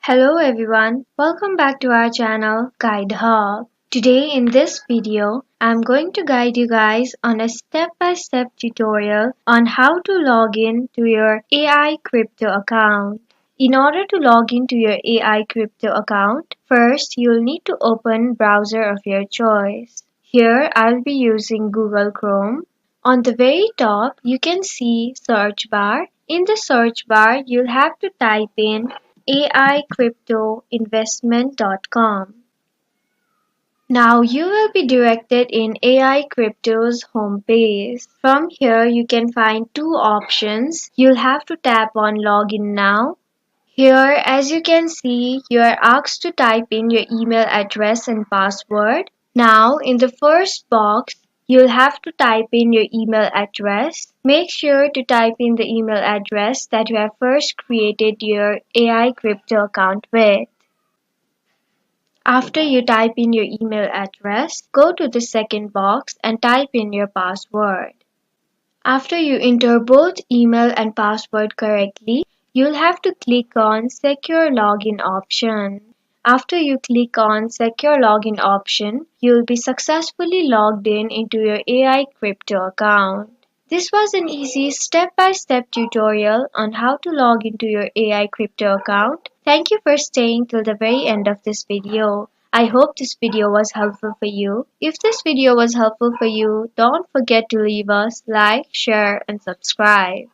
Hello everyone, welcome back to our channel Guide Hub. Today in this video, I'm going to guide you guys on a step-by-step tutorial on how to log in to your AI crypto account. In order to log into your AI crypto account, first you'll need to open browser of your choice. Here I'll be using Google Chrome. On the very top, you can see search bar. In the search bar, you'll have to type in aicryptoinvestment.com. Now you will be directed in AI Crypto's homepage. From here you can find two options. You'll have to tap on Login Now. Here, as you can see, you are asked to type in your email address and password. Now, in the first box, you'll have to type in your email address. Make sure to type in the email address that you have first created your AI crypto account with. After you type in your email address, go to the second box and type in your password. After you enter both email and password correctly, you'll have to click on Secure Login option. After you click on Secure Login option, you'll be successfully logged in into your AI crypto account. This was an easy step-by-step tutorial on how to log into your AI crypto account. Thank you for staying till the very end of this video. I hope this video was helpful for you. If this video was helpful for you, don't forget to leave us like, share, and subscribe.